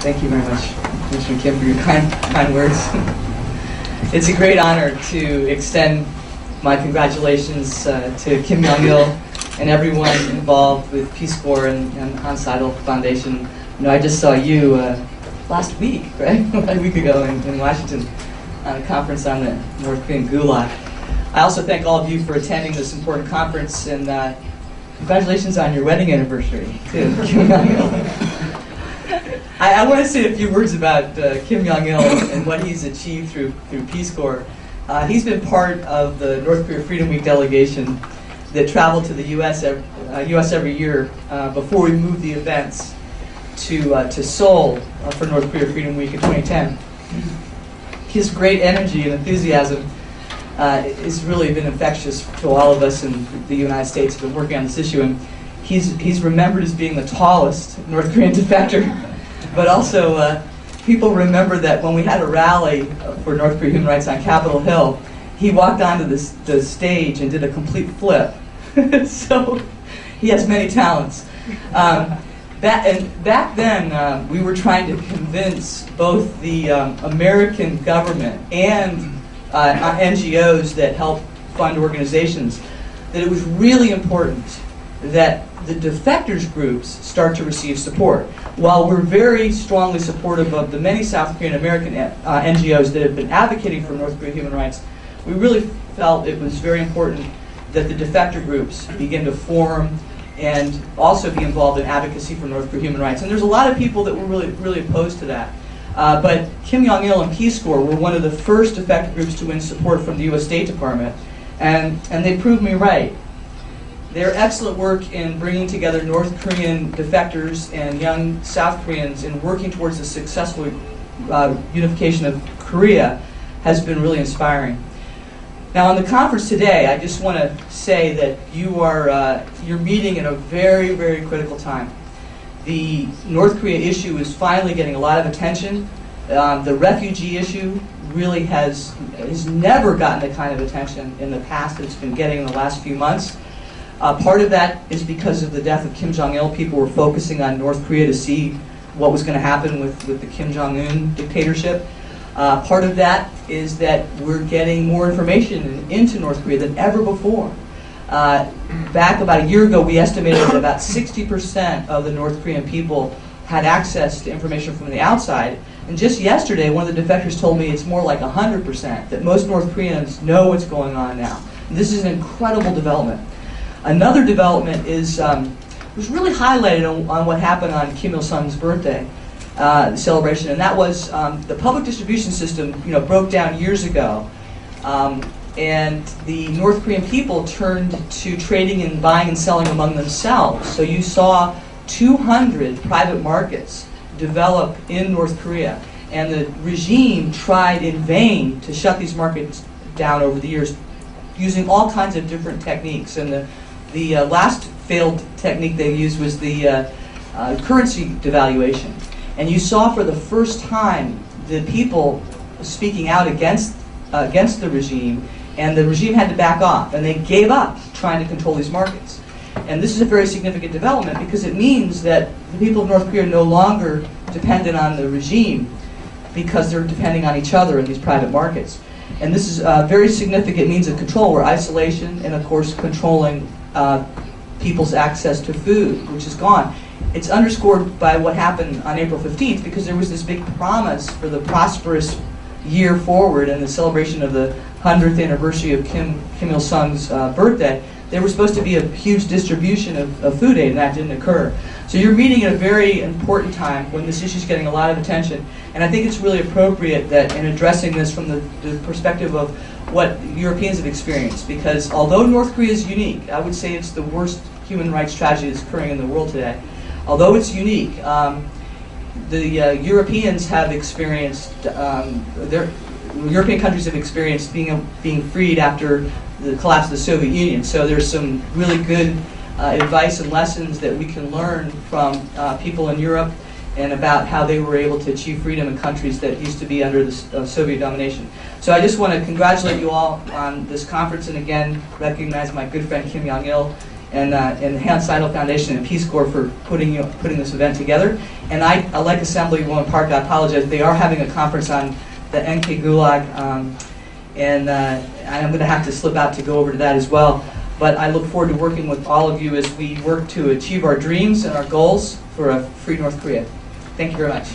Thank you very much, Commissioner Kim, for your kind words. It's a great honor to extend my congratulations to Kim Jong-il and everyone involved with Peace Corps and Hanns-Seidel-Foundation. You know, I just saw you last week, right? A week ago in Washington on a conference on the North Korean Gulag. I also thank all of you for attending this important conference, and congratulations on your wedding anniversary, too, Kim Jong-il. I want to say a few words about Kim Jong-il and what he's achieved through Peace Corps. He's been part of the North Korea Freedom Week delegation that traveled to the U.S. Every year before we moved the events to Seoul for North Korea Freedom Week in 2010. His great energy and enthusiasm has really been infectious to all of us in the United States who have been working on this issue. And he's remembered as being the tallest North Korean defector. But also, people remember that when we had a rally for North Korean human rights on Capitol Hill, he walked onto the stage and did a complete flip. So he has many talents. Back then, we were trying to convince both the American government and NGOs that help fund organizations that it was really important that the defectors groups start to receive support. While we're very strongly supportive of the many South Korean American NGOs that have been advocating for North Korean human rights, we really felt it was very important that the defector groups begin to form and also be involved in advocacy for North Korean human rights. And there's a lot of people that were really opposed to that. But Kim Jong-il and Peace Corps were one of the first defector groups to win support from the U.S. State Department, and they proved me right. Their excellent work in bringing together North Korean defectors and young South Koreans in working towards the successful unification of Korea has been really inspiring. Now, on the conference today, I just want to say that you're meeting at a very critical time. The North Korea issue is finally getting a lot of attention. The refugee issue really has never gotten the kind of attention in the past that it's been getting in the last few months. Part of that is because of the death of Kim Jong-il. People were focusing on North Korea to see what was going to happen with the Kim Jong-un dictatorship. Part of that is that we're getting more information into North Korea than ever before. Back about a year ago, we estimated that about 60% of the North Korean people had access to information from the outside. And just yesterday, one of the defectors told me it's more like 100%, that most North Koreans know what's going on now. And this is an incredible development. Another development was really highlighted on what happened on Kim Il-sung's birthday celebration, and that was the public distribution system broke down years ago. And the North Korean people turned to trading and buying and selling among themselves. So you saw 200 private markets develop in North Korea. And the regime tried in vain to shut these markets down over the years using all kinds of different techniques. And the last failed technique they used was the currency devaluation. And you saw for the first time the people speaking out against the regime, and the regime had to back off, and they gave up trying to control these markets. And this is a very significant development because it means that the people of North Korea are no longer dependent on the regime because they're depending on each other in these private markets. And this is a very significant means of control, where isolation and, of course, controlling people's access to food, which is gone. It's underscored by what happened on April 15th because there was this big promise for the prosperous year forward and the celebration of the 100th anniversary of Kim Il-sung's birthday. There was supposed to be a huge distribution of food aid, and that didn't occur. So you're meeting at a very important time when this issue is getting a lot of attention. And I think it's really appropriate that in addressing this from the perspective of what Europeans have experienced, because although North Korea is unique, I would say it's the worst human rights tragedy that's occurring in the world today. Although it's unique, the Europeans have experienced, European countries have experienced being freed after the collapse of the Soviet Union. So there's some really good advice and lessons that we can learn from people in Europe and about how they were able to achieve freedom in countries that used to be under the Soviet domination. So I just want to congratulate you all on this conference, and again recognize my good friend Kim Jong-il and the Hanns-Seidel-Foundation and Peace Corps for putting this event together. And I, like Assemblywoman Park, I apologize. They are having a conference on the NK Gulag, and I'm going to have to slip out to go over to that as well. But I look forward to working with all of you as we work to achieve our dreams and our goals for a free North Korea. Thank you very much.